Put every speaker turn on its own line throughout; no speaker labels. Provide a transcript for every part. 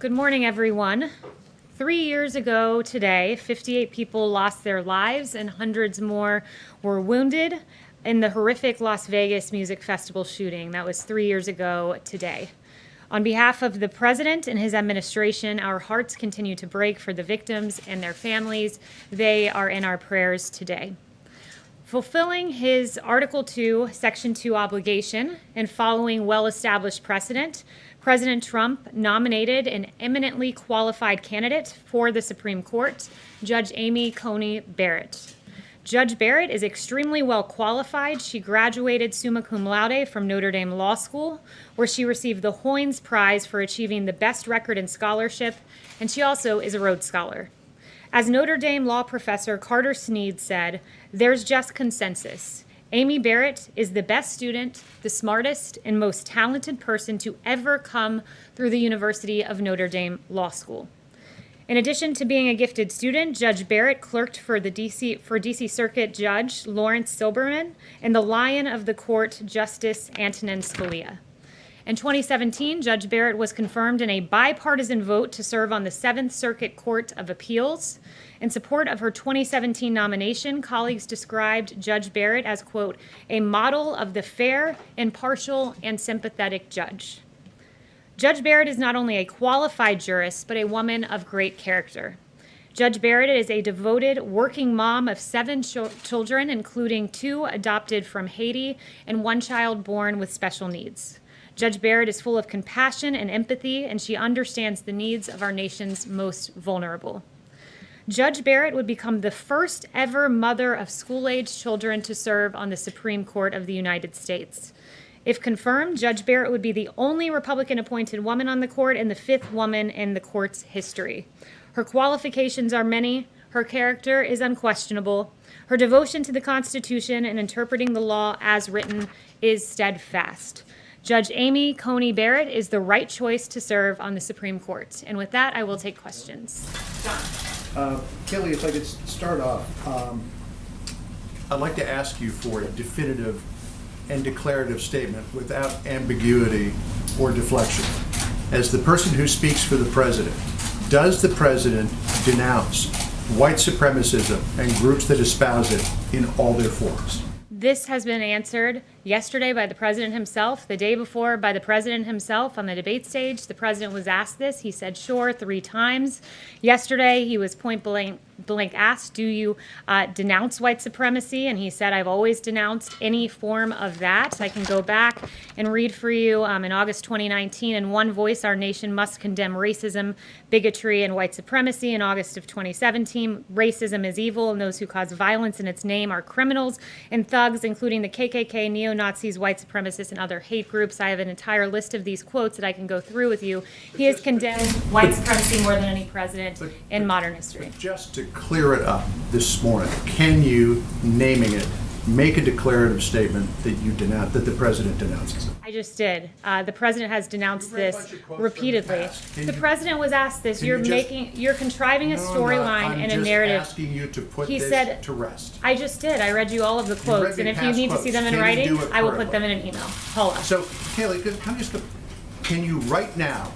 Good morning, everyone. 3 years ago today, 58 people lost their lives and hundreds more were wounded in the horrific Las Vegas Music Festival shooting. That was 3 years ago today. On behalf of the President and his administration, our hearts continue to break for the victims and their families. They are in our prayers today. Fulfilling his Article 2, Section 2 obligation and following well-established precedent, President Trump nominated an eminently qualified candidate for the Supreme Court, Judge Amy Coney Barrett. Judge Barrett is extremely well qualified. She graduated summa cum laude from Notre Dame Law School, where she received the Hoynes Prize for achieving the best record in scholarship, and she also is a Rhodes Scholar. As Notre Dame law professor Carter Sneed said, "There's just consensus. Amy Barrett is the best student, the smartest, and most talented person to ever come through the University of Notre Dame Law School." In addition to being a gifted student, Judge Barrett clerked for DC Circuit Judge Lawrence Silberman and the Lion of the Court, Justice Antonin Scalia. In 2017, Judge Barrett was confirmed in a bipartisan vote to serve on the Seventh Circuit Court of Appeals. In support of her 2017 nomination, colleagues described Judge Barrett as, quote, "a model of the fair, impartial, and sympathetic judge." Judge Barrett is not only a qualified jurist, but a woman of great character. Judge Barrett is a devoted working mom of 7 children, including 2 adopted from Haiti and 1 child born with special needs. Judge Barrett is full of compassion and empathy, and she understands the needs of our nation's most vulnerable. Judge Barrett would become the first ever mother of school-aged children to serve on the Supreme Court of the United States. If confirmed, Judge Barrett would be the only Republican-appointed woman on the court and the 5th woman in the court's history. Her qualifications are many. Her character is unquestionable. Her devotion to the Constitution and interpreting the law as written is steadfast. Judge Amy Coney Barrett is the right choice to serve on the Supreme Court. And with that, I will take questions. John.
Kayleigh, if I could start off,
I'd like to ask you for a definitive and declarative statement without ambiguity or deflection. As the person who speaks for the President, does the President denounce white supremacism and groups that espouse it in all their forms?
This has been answered yesterday by the President himself, the day before by the President himself on the debate stage. The President was asked this. He said, sure, 3 times. Yesterday, he was point blank asked, do you denounce white supremacy? And he said, I've always denounced any form of that. I can go back and read for you in August 2019, in one voice, our nation must condemn racism, bigotry, and white supremacy. In August of 2017, racism is evil, and those who cause violence in its name are criminals and thugs, including the KKK, neo-Nazis, white supremacists, and other hate groups. I have an entire list of these quotes that I can go through with you. He has condemned white supremacy more than any president in modern history.
Just to clear it up this morning, can you, naming it, make a declarative statement that you denounce, that the President denounces it?
I just did. The President has denounced this repeatedly. The President was asked this. You're contriving a storyline and a narrative.
I'm just asking you to put
He
this
said,
to rest.
I just did. I read you all of the quotes, and if you need to see them in writing, I will put them in an email. Paula.
So, Kayleigh, can you right now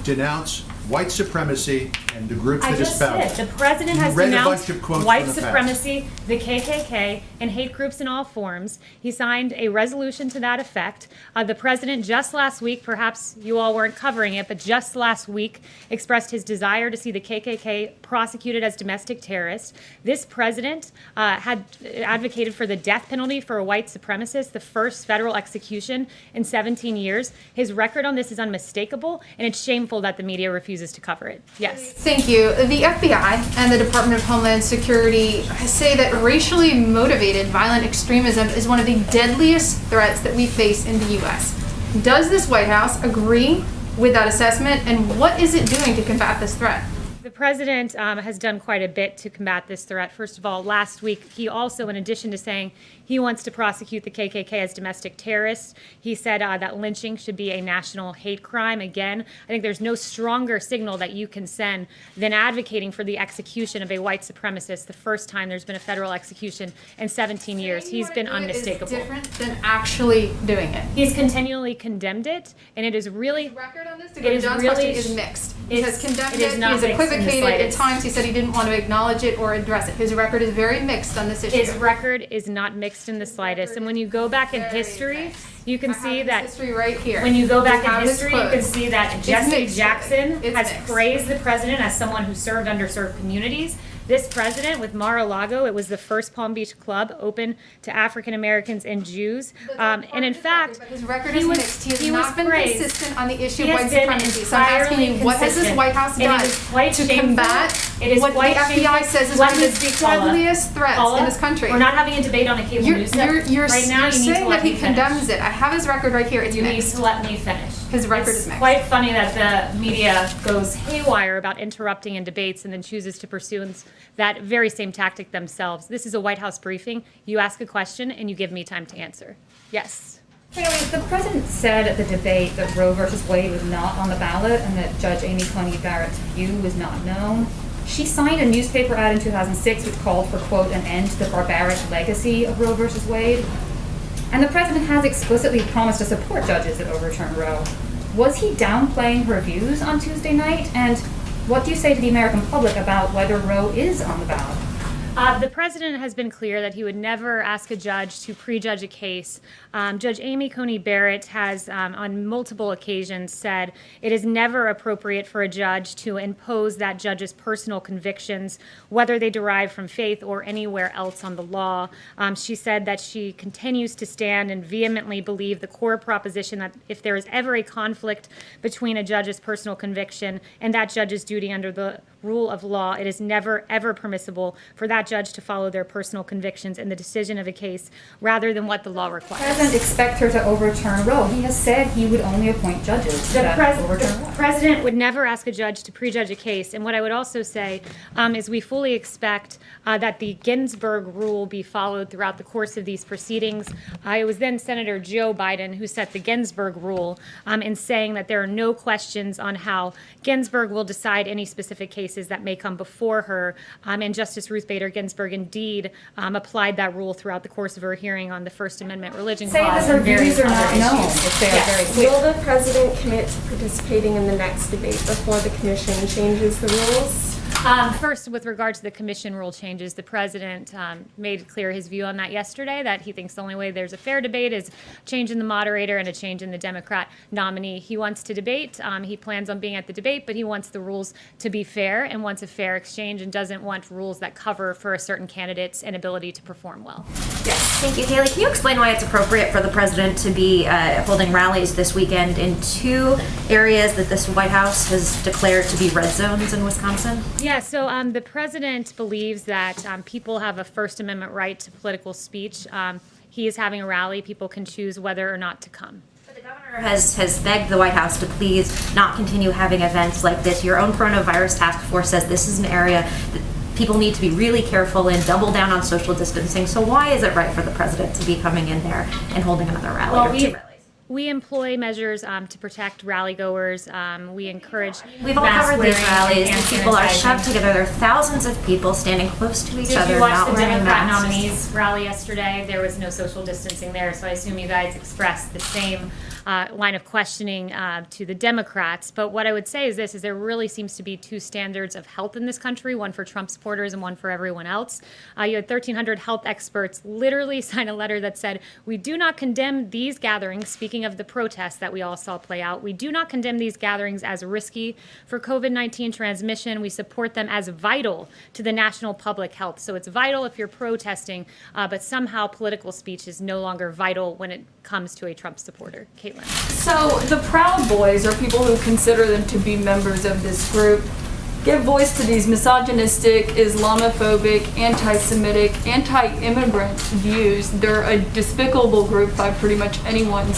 denounce white supremacy and the groups that espouse it?
I just did. The President has denounced white supremacy, the KKK, and hate groups in all forms. He signed a resolution to that effect. The President just last week, perhaps you all weren't covering it, but just last week expressed his desire to see the KKK prosecuted as domestic terrorists. This President had advocated for the death penalty for a white supremacist, the first federal execution in 17 years. His record on this is unmistakable, and it's shameful that the media refuses to cover it. Yes.
Thank you. The FBI and the Department of Homeland Security say that racially motivated violent extremism is one of the deadliest threats that we face in the U.S. Does this White House agree with that assessment, and what is it doing to combat this threat?
The president has done quite a bit to combat this threat. First of all, last week, he also, in addition to saying he wants to prosecute the KKK as domestic terrorists, he said that lynching should be a national hate crime. Again, I think there's no stronger signal that you can send than advocating for the execution of a white supremacist, the first time there's been a federal execution in 17 years. He's been unmistakable.
It's different than actually doing it.
He's continually condemned it, and it is really...
The record on this to
It
go to
is
John's
really
question is mixed. He has condemned
it is
it,
not
he's
mixed in the
equivocated, at
slightest.
times he said he didn't want to acknowledge it or address it. His record is very mixed on this issue.
His record is not mixed in the slightest. And when you go back in
Very
history,
mixed.
you can
I have
see
his
that
history right here.
when you go back
We have
in
his
history, you can
quotes.
see that
It's
Jesse
mixed,
Jackson
it's
has
mixed.
praised the president as someone who served underserved communities. This president with Mar-a-Lago, it was the first Palm Beach club open to African Americans and Jews. And in fact,
But his record
he
is
was-
mixed. He has
he was
not been
praised.
consistent on the issue
He
of
has
white
been
supremacy. So I'm asking you,
entirely
what has this
consistent.
White House
And it
done
is quite
to
shameful.
combat
It is
what the
quite
FBI
shameful.
says is
Let
one of
me
the
speak, Paula.
deadliest threats
Paula,
in this country?
we're not having a debate on a cable news network.
You're
right now, you need
saying
to let
that he
me finish.
condemns it. I have his record right here. It's
You need
mixed.
to let me finish.
His record
It's
is mixed.
quite funny that the media goes haywire about interrupting in debates and then chooses to pursue that very same tactic themselves. This is a White House briefing. You ask a question and you give me time to answer. Yes.
Kayleigh, the president said at the debate that Roe versus Wade was not on the ballot and that Judge Amy Coney Barrett's view was not known. She signed a newspaper ad in 2006 which called for, quote, an end to the barbaric legacy of Roe versus Wade. And the president has explicitly promised to support judges that overturn Roe. Was he downplaying her views on Tuesday night? And what do you say to the American public about whether Roe is on the ballot?
The president has been clear that he would never ask a judge to prejudge a case. Judge Amy Coney Barrett has, on multiple occasions, said it is never appropriate for a judge to impose that judge's personal convictions, whether they derive from faith or anywhere else on the law. She said that she continues to stand and vehemently believe the core proposition that if there is ever a conflict between a judge's personal conviction and that judge's duty under the rule of law, it is never, ever permissible for that judge to follow their personal convictions in the decision of a case rather than what the law requires.
President expect her to overturn Roe. He has said he would only appoint judges
The,
that overturn Roe.
president would never ask a judge to prejudge a case. And what I would also say is we fully expect that the Ginsburg rule be followed throughout the course of these proceedings. It was then Senator Joe Biden who set the Ginsburg rule in saying that there are no questions on how Ginsburg will decide any specific cases that may come before her. And Justice Ruth Bader Ginsburg indeed applied that rule throughout the course of her hearing on the First Amendment religion
Say
clause
that her
and various
views are
other
not known
issues.
if they are
Yes.
very clear.
Will the president commit to participating in the next debate before the commission changes the rules?
First, with regard to the commission rule changes, the president made clear his view on that yesterday, that he thinks the only way there's a fair debate is change in the moderator and a change in the Democrat nominee. He wants to debate. He plans on being at the debate, but he wants the rules to be fair and wants a fair exchange and doesn't want rules that cover for a certain candidate's inability to perform well.
Thank you, Kayleigh. Can you explain why it's appropriate for the president to be holding rallies this weekend in two areas that this White House has declared to be red zones in Wisconsin?
Yeah, so the president believes that people have a First Amendment right to political speech. He is having a rally. People can choose whether or not to come.
But the governor has begged the White House to please not continue having events like this. Your own coronavirus task force says this is an area that people need to be really careful in, double down on social distancing. So why is it right for the president to be coming in there and holding another rally
Well,
or two rallies?
we employ measures to protect rally goers. We encourage
We've all
mask
covered these
wearing
rallies.
and
These people are
sanitizing.
shoved together. There are thousands of people standing close to each
Did
other,
you watch
not
the
wearing
Democrat
masks.
nominees rally yesterday? There was no social distancing there, so I assume you guys expressed the same line of questioning to the Democrats. But what I would say is this, is there really seems to be two standards of health in this country, one for Trump supporters and one for everyone else. You had 1,300 health experts literally sign a letter that said, we do not condemn these gatherings, speaking of the protests that we all saw play out, we do not condemn these gatherings as risky for COVID-19 transmission. We support them as vital to the national public health. So it's vital if you're protesting, but somehow political speech is no longer vital when it comes to a Trump supporter. Caitlin.
So the Proud Boys, or people who consider them to be members of this group, give voice to these misogynistic, Islamophobic, anti-Semitic, anti-immigrant views. They're a despicable group by pretty much anyone's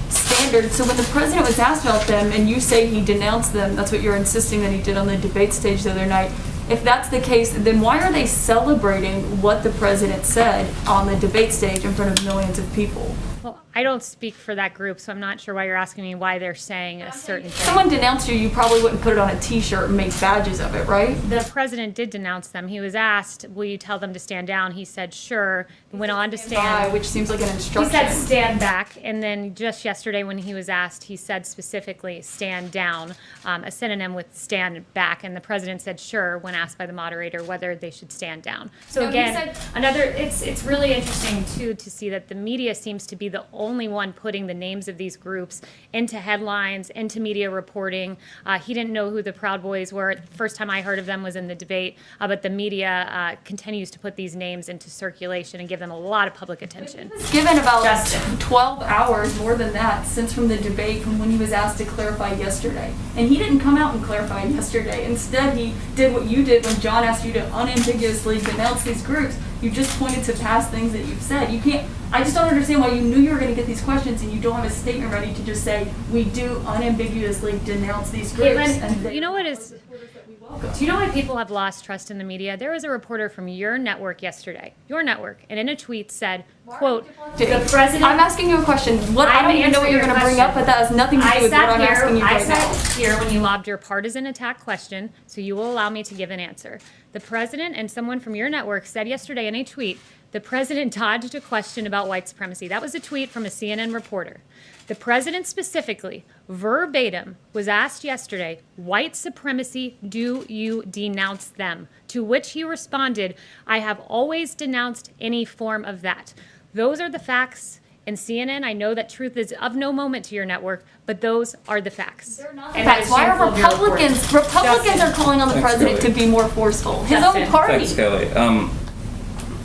standard. standard. So when the president was asked about them and you say he denounced them, that's what you're insisting that he did on the debate stage the other night. If that's the case, then why are they celebrating what the president said on the debate stage in front of millions of people?
Well, I don't speak for that group, so I'm not sure why you're asking me why they're saying a certain
If
thing.
someone denounced you, you probably wouldn't put it on a t-shirt and make badges of it, right?
The president did denounce them. He was asked, will you tell them to stand down? He said, sure. Went on to
By,
stand.
which seems like an
He
instruction.
said stand back, and then just yesterday when he was asked, he said specifically stand down, a synonym with stand back, and the president said sure when asked by the moderator whether they should stand down. So
No, he
again,
said-
it's really interesting too to see that the media seems to be the only one putting the names of these groups into headlines, into media reporting. He didn't know who the Proud Boys were. The first time I heard of them was in the debate, but the media continues to put these names into circulation and give them a lot of public attention.
Given about
Justin.
12 hours, more than that, since from the debate from when he was asked to clarify yesterday. And he didn't come out and clarify yesterday. Instead, he did what you did when John asked you to unambiguously denounce these groups. You just pointed to past things that you've said. You can't, I just don't understand why you knew you were going to get these questions and you don't have a statement ready to just say, we do unambiguously denounce these groups.
Caitlin,
and they
you know what
are
is-
reporters that we welcome.
Do you know why people have lost trust in the media? There was a reporter from your network yesterday, and in a tweet said, quote,
The
president-
I'm asking you a question. What I
I'm
don't even know what
answering
you're
your
going to bring up,
question.
but that has nothing to do with what I'm asking you right now.
sat here when you lobbed your partisan attack question, so you will allow me to give an answer. The president and someone from your network said yesterday in a tweet, the president dodged a question about white supremacy. That was a tweet from a CNN reporter. The president specifically, verbatim, was asked yesterday, white supremacy, do you denounce them? To which he responded, I have always denounced any form of that. Those are the facts. And CNN, I know that truth is of no moment to your network, but those are the facts.
In
And
fact,
that is
why are
shameful of your reporting.
Republicans
Justin.
are calling on the
Thanks,
president to
Kayleigh.
be more forceful. His
Justin.
own party.
Thanks, Kayleigh.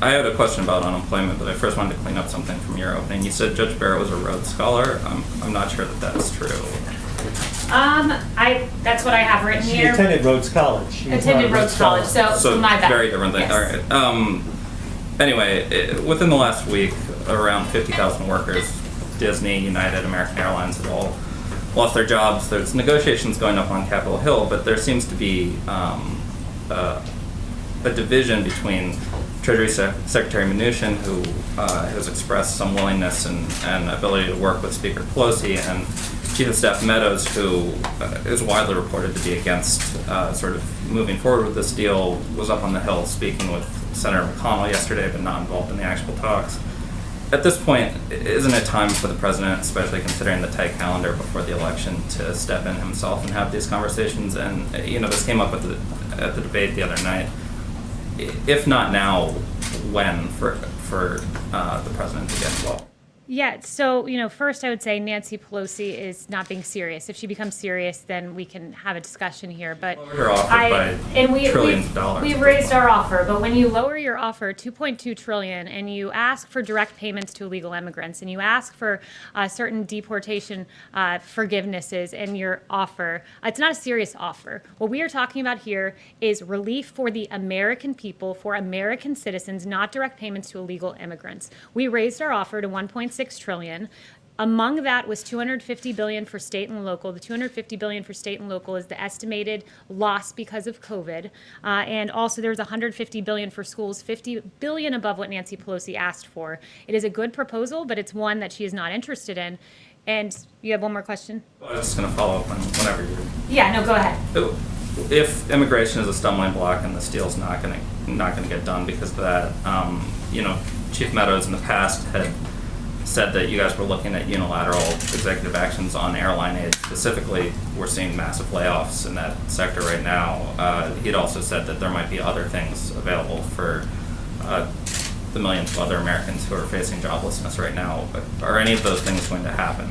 I had a question about unemployment, but I first wanted to clean up something from your opening. You said Judge Barrett was a Rhodes Scholar. I'm not sure that that's true.
That's what I have written
She
here.
attended Rhodes College. She was not a
Attended Rhodes College,
Scholar.
so my bad.
Very different thing.
Yes.
All right. Anyway, within the last week, around 50,000 workers, Disney, United, American Airlines have all lost their jobs. There's negotiations going up on Capitol Hill, but there seems to be a division between Treasury Secretary Mnuchin, who has expressed some willingness and ability to work with Speaker Pelosi, and Chief of Staff Meadows, who is widely reported to be against sort of moving forward with this deal, was up on the Hill speaking with Senator McConnell yesterday, but not involved in the actual talks. At this point, isn't it time for the president, especially considering the tight calendar before the election, to step in himself and have these conversations? And this came up at the debate the other night. If not now, when for the president to get involved?
Yeah, so, first I would say Nancy Pelosi is not being serious. If she becomes serious, then we can have a discussion here, but
Lowered her offer by trillions of dollars.
We've raised our offer, but when you lower your offer $2.2 trillion and you ask for direct payments to illegal immigrants and you ask for certain deportation forgivenesses in your offer, it's not a serious offer. What we are talking about here is relief for the American people, for American citizens, not direct payments to illegal immigrants. We raised our offer to $1.6 trillion. Among that was $250 billion for state and local. The $250 billion for state and local is the estimated loss because of COVID. And also there's $150 billion for schools, $50 billion above what Nancy Pelosi asked for. It is a good proposal, but it's one that she is not interested in. And you have one more question?
I was just going to follow up on whenever you're.
Yeah, no, go ahead.
If immigration is a stumbling block and this deal's not going to get done because of that, Chief Meadows in the past had said that you guys were looking at unilateral executive actions on airline aid. Specifically, we're seeing massive layoffs in that sector right now. He'd also said that there might be other things available for the millions of other Americans who are facing joblessness right now. Are any of those things going to happen?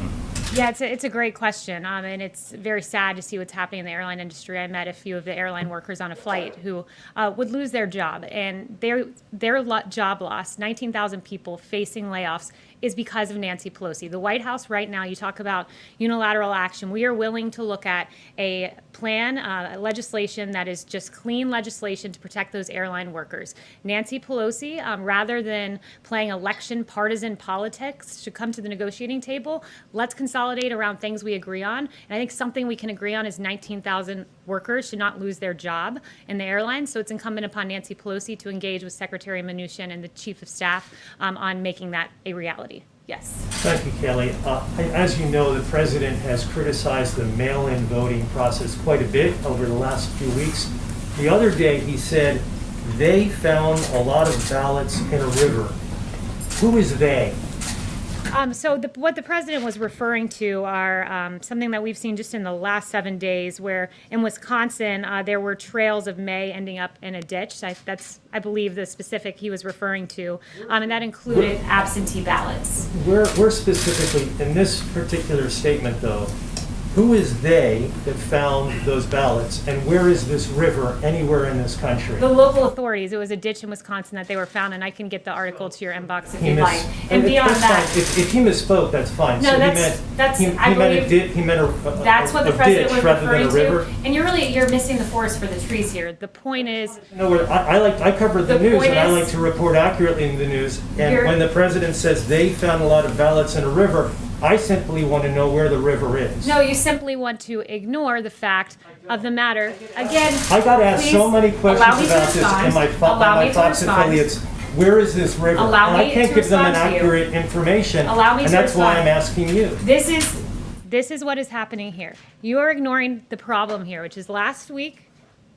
Yeah, it's a great question, and it's very sad to see what's happening in the airline industry. I met a few of the airline workers on a flight who would lose their job, and their job loss, 19,000 people facing layoffs, is because of Nancy Pelosi. The White House right now, you talk about unilateral action. We are willing to look at a plan legislation that is just clean legislation to protect those airline workers. Nancy Pelosi, rather than playing election partisan politics, should come to the negotiating table. Let's consolidate around things we agree on. And I think something we can agree on is 19,000 workers should not lose their job in the airlines. So it's incumbent upon Nancy Pelosi to engage with Secretary Mnuchin and the Chief of Staff on making that a reality. Yes.
Thank you, Kayleigh. As you know, the president has criticized the mail-in voting process quite a bit over the last few weeks. The other day, he said they found a lot of ballots in a river. Who is they?
What the president was referring to are something that we've seen just in the last 7 days, where in Wisconsin there were trails of May ending up in a ditch. That's, I believe, the specific he was referring to, and that included absentee ballots.
We're specifically, in this particular statement, though, who is they that found those ballots, and where is this river anywhere in this country?
The local authorities. It was a ditch in Wisconsin that they were found, and I can get the article to your inbox if you'd like. And beyond that,
if he misspoke, that's fine.
No,
So
that's
he
I
meant
believe
he meant a
that's what the president was
rather than
referring
a river.
to. And you're missing the forest for the trees here. The point is,
No, I cover the
The
news,
point
and I
is-
like to report accurately in the news. And
You're-
when the president says they found a lot of ballots in a river, I simply want to know where the river is.
no, you simply want to ignore the fact of the matter. Again,
I got asked so
please
many questions
allow me to
about this
respond.
in my
Allow me to
Fox
respond.
affiliates. Where is this river?
Allow
And I
me
can't
to
give them an
respond to you.
accurate information.
Allow me
and
to
that's why
respond.
I'm asking you.
This is what is happening here. You are ignoring the problem here, which is last week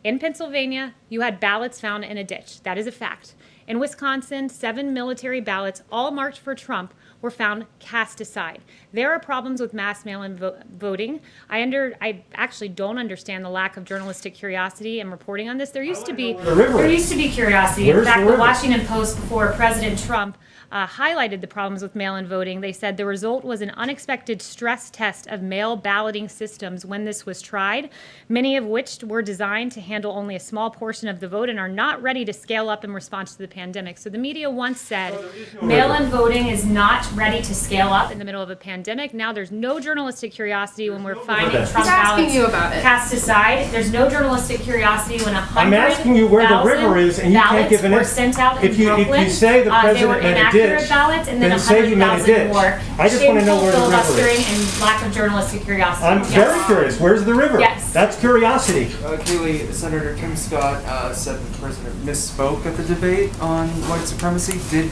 in Pennsylvania, you had ballots found in a ditch. That is a fact. In Wisconsin, 7 military ballots, all marked for Trump, were found cast aside. There are problems with mass mail-in voting. I actually don't understand the lack of journalistic curiosity and reporting on this. There used to be curiosity.
Where's
In fact,
the
the
river?
Washington Post, before President Trump highlighted the problems with mail-in voting, they said the result was an unexpected stress test of mail balloting systems when this was tried, many of which were designed to handle only a small portion of the vote and are not ready to scale up in response to the pandemic. So the media once said mail-in voting is not ready to scale up in the middle of a pandemic. Now there's no journalistic curiosity when we're finding
river.
Trump
He's asking
ballots
you about it.
cast aside. There's no journalistic curiosity when
I'm asking you where the river is, and you can't give an
were sent out in
if you
Brooklyn.
say the
They
president
were
meant a
inaccurate
ditch,
ballots, and then
then say he meant a
100,000
ditch.
more.
I just wanna know where the river is.
Shameful filibustering and lack of journalistic curiosity.
I'm
Yes.
very curious. Where's the river?
Yes.
That's curiosity.
Kayleigh, Senator Tim Scott said that the president misspoke at the debate on white supremacy. Did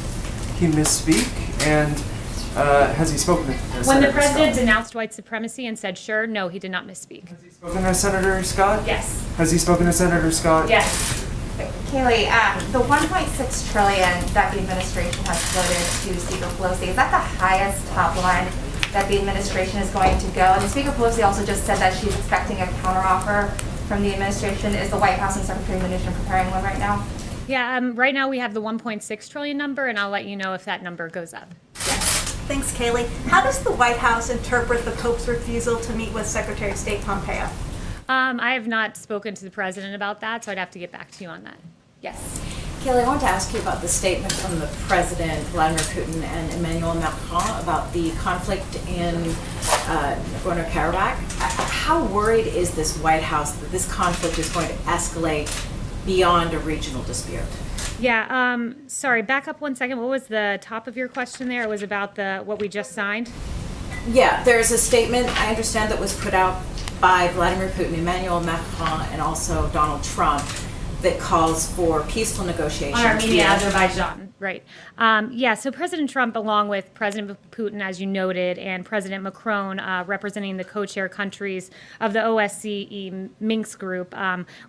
he misspeak? And has he spoken to
When
Senator
the president
Scott?
denounced white supremacy and said, sure, no, he did not misspeak.
Has he spoken to Senator Scott?
Yes.
Has he spoken to Senator Scott?
Yes.
Kayleigh, the 1.6 trillion that the administration has floated to Speaker Pelosi, is that the highest top line that the administration is going to go? And Speaker Pelosi also just said that she's expecting a counteroffer from the administration. Is the White House and Secretary Mnuchin preparing one right now?
Yeah, right now we have the 1.6 trillion number, and I'll let you know if that number goes up.
Thanks, Kayleigh. How does the White House interpret the Pope's refusal to meet with Secretary of State Pompeo?
I have not spoken to the president about that, so I'd have to get back to you on that. Yes.
Kayleigh, I want to ask you about the statement from the President, Vladimir Putin, and Emmanuel Macron about the conflict in Nagorno-Karabakh. How worried is this White House that this conflict is going to escalate beyond a regional dispute?
Yeah, sorry, back up one second. What was the top of your question there? It was about what we just signed?
Yeah, there's a statement, I understand, that was put out by Vladimir Putin, Emmanuel Macron, and also Donald Trump that calls for peaceful negotiations.
On Armenia, Azerbaijan, right. Yeah, so President Trump, along with President Putin, as you noted, and President Macron, representing the co-chair countries of the OSCE Minsk group,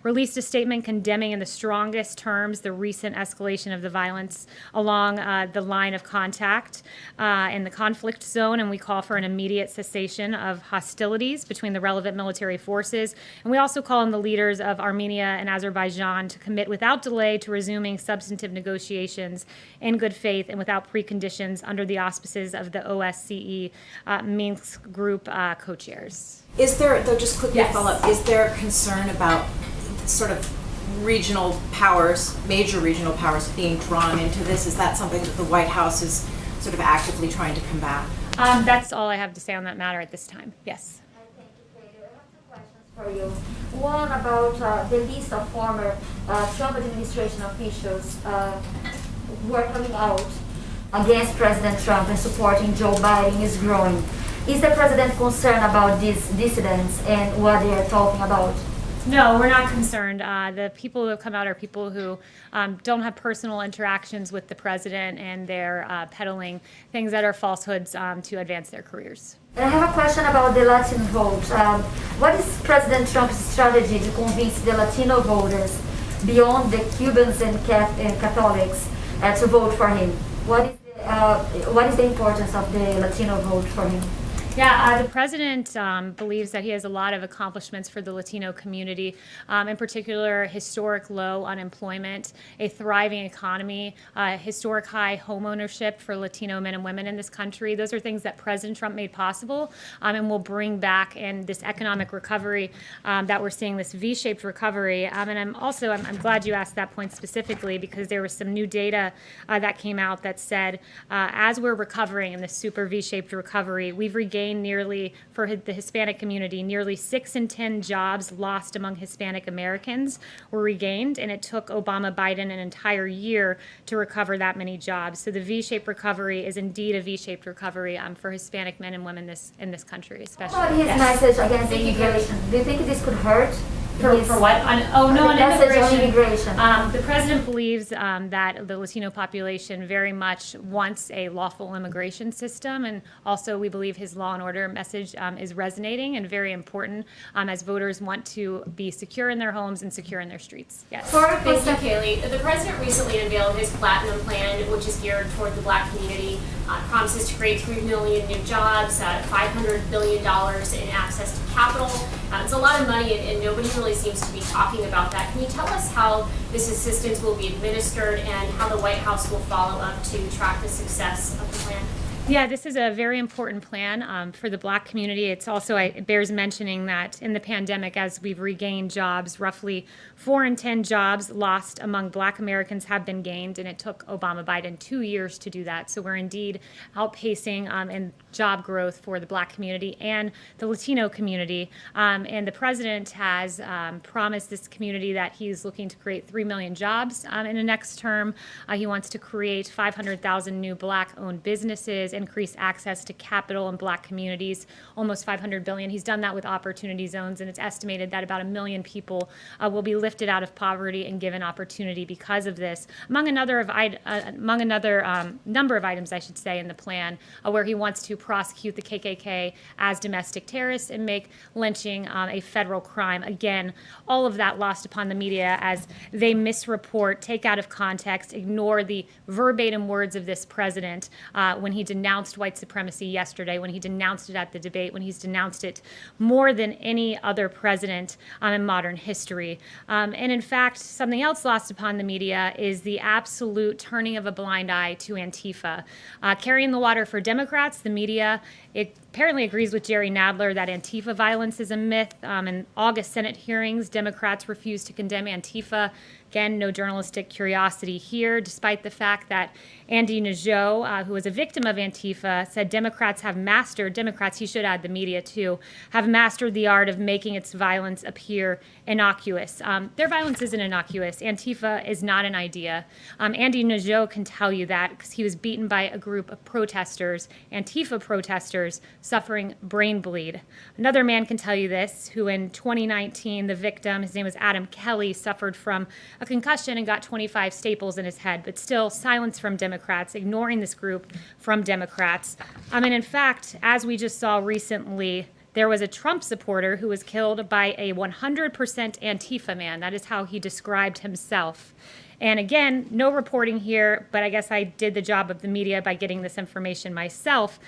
released a statement condemning in the strongest terms the recent escalation of the violence along the line of contact in the conflict zone, and we call for an immediate cessation of hostilities between the relevant military forces. And we also call on the leaders of Armenia and Azerbaijan to commit without delay to resuming substantive negotiations in good faith and without preconditions under the auspices of the OSCE Minsk group co-chairs.
Is there, though, just quickly
Yes.
follow up, is there concern about sort of regional powers, major regional powers being drawn into this? Is that something that the White House is sort of actively trying to combat?
That's all I have to say on that matter at this time. Yes.
Thank you, Kayleigh. I have two questions
For you. One about the list of former Trump administration officials who are coming out against President Trump and supporting Joe Biden is growing. Is the president concerned about these dissidents and what they are talking about?
No, we're not concerned. The people who have come out are people who don't have personal interactions with the president, and they're peddling things that are falsehoods to advance their careers.
And I have a question about the Latin vote. What is President Trump's strategy to convince the Latino voters beyond the Cubans and Catholics to vote for him? What is the importance of the Latino vote for him?
Yeah, the president believes that he has a lot of accomplishments for the Latino community, in particular historic low unemployment, a thriving economy, historic high home ownership for Latino men and women in this country. Those are things that President Trump made possible and will bring back in this economic recovery that we're seeing, this V-shaped recovery. And I'm glad you asked that point specifically, because there was some new data that came out that said as we're recovering in this super V-shaped recovery, we've regained nearly, for the Hispanic community, nearly 6 in 10 jobs lost among Hispanic Americans were regained, and it took Obama Biden an entire year to recover that many jobs. So the V-shaped recovery is indeed a V-shaped recovery for Hispanic men and women in this country, especially.
What about his message against immigration? Do you think this could hurt?
For what? On
immigration.
immigration. The president believes that the Latino population very much wants a lawful immigration system, and also we believe his law and order message is resonating and very important as voters want to be secure in their homes and secure in their streets. Yes.
Thank you, Kayleigh. The president recently unveiled his Platinum Plan, which is geared toward the Black community. Promises to create 3 million new jobs, $500 billion in access to capital. It's a lot of money, and nobody really seems to be talking about that. Can you tell us how this assistance will be administered and how the White House will follow up to track the success of the plan?
Yeah, this is a very important plan for the Black community. It's also, it bears mentioning that in the pandemic, as we've regained jobs, roughly 4 in 10 jobs lost among Black Americans have been gained, and it took Obama Biden 2 years to do that. So we're indeed outpacing in job growth for the Black community and the Latino community. And the president has promised this community that he's looking to create 3 million jobs in the next term. He wants to create 500,000 new Black-owned businesses, increase access to capital in Black communities, almost $500 billion. He's done that with opportunity zones, and it's estimated that about 1 million people will be lifted out of poverty and given opportunity because of this, among another number of items, I should say, in the plan, where he wants to prosecute the KKK as domestic terrorists and make lynching a federal crime. Again, all of that lost upon the media as they misreport, take out of context, ignore the verbatim words of this president when he denounced white supremacy yesterday, when he denounced it at the debate, when he's denounced it more than any other president in modern history. And in fact, something else lost upon the media is the absolute turning of a blind eye to Antifa. Carrying the water for Democrats, the media, it apparently agrees with Jerry Nadler that Antifa violence is a myth. In August Senate hearings, Democrats refused to condemn Antifa. Again, no journalistic curiosity here, despite the fact that Andy Nadeau, who was a victim of Antifa, said Democrats, he should add the media too, have mastered the art of making its violence appear innocuous. Their violence isn't innocuous. Antifa is not an idea. Andy Nadeau can tell you that because he was beaten by a group of protesters, Antifa protesters, suffering brain bleed. Another man can tell you this, who in 2019, the victim, his name was Adam Kelly, suffered from a concussion and got 25 staples in his head, but still silence from Democrats, ignoring this group from Democrats. And in fact, as we just saw recently, there was a Trump supporter who was killed by a 100% Antifa man. That is how he described himself. And again, no reporting here, but I guess I did the job of the media by getting this information myself.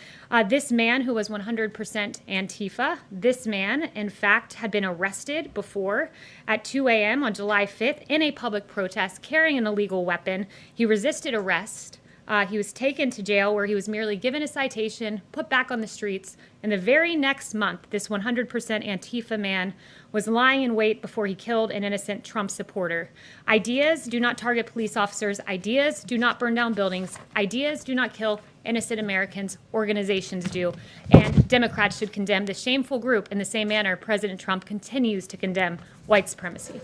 This man who was 100% Antifa, this man, in fact, had been arrested before at 2 a.m. on July 5th in a public protest carrying an illegal weapon. He resisted arrest. He was taken to jail where he was merely given a citation, put back on the streets, and the very next month, this 100% Antifa man was lying in wait before he killed an innocent Trump supporter. Ideas do not target police officers. Ideas do not burn down buildings. Ideas do not kill innocent Americans. Organizations do. And Democrats should condemn this shameful group in the same manner President Trump continues to condemn white supremacy.